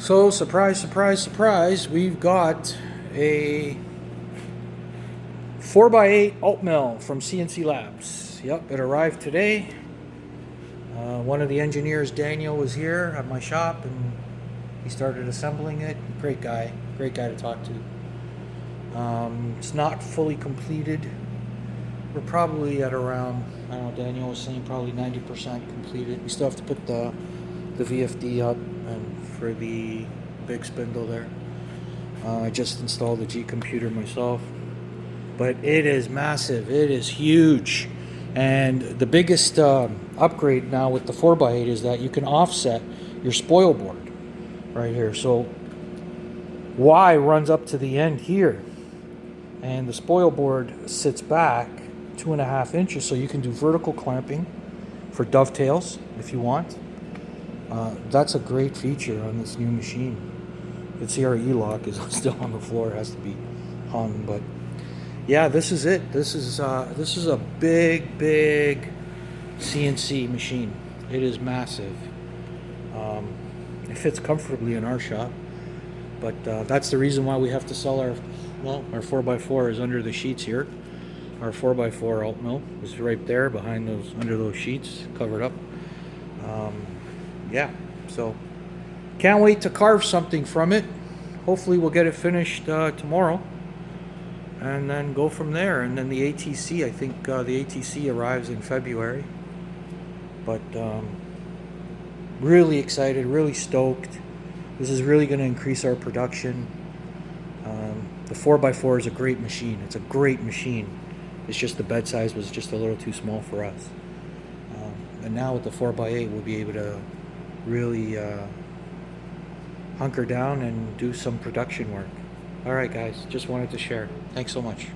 So, surprise, surprise, surprise, we've got a 4x8 Altmill from Sienci Labs. Yep, it arrived today. One of the engineers, Daniel, was here at my shop and he started assembling it. Great guy to talk to. It's not fully completed. We're probably at around, I don't know, Daniel was saying probably 90% completed. We still have to put the VFD up and for the big spindle there. I just installed the G computer myself, but it is massive. It is huge, and the biggest upgrade now with the 4x8 is that you can offset your spoil board right here. So Y runs up to the end here, and the spoil board sits back 2.5 inches, so you can do vertical clamping for dovetails if you want. That's a great feature on this new machine. You can see our E-lock is still on the floor. It has to be hung, but yeah, this is it. This is a big CNC machine. It is massive. It fits comfortably in our shop, but that's the reason why we have to sell our 4x4 is under the sheets here. Our 4x4 Altmill is right there behind those, under those sheets, covered up. Yeah, so can't wait to carve something from it. Hopefully we'll get it finished tomorrow and then go from there. And then the ATC, I think the ATC arrives in February. But really excited, really stoked. This is really going to increase our production. The 4x4 is a great machine. It's a great machine. It's just the bed size was just a little too small for us. And now with the 4x8 we'll be able to really hunker down and do some production work. All right, guys, just wanted to share. Thanks so much.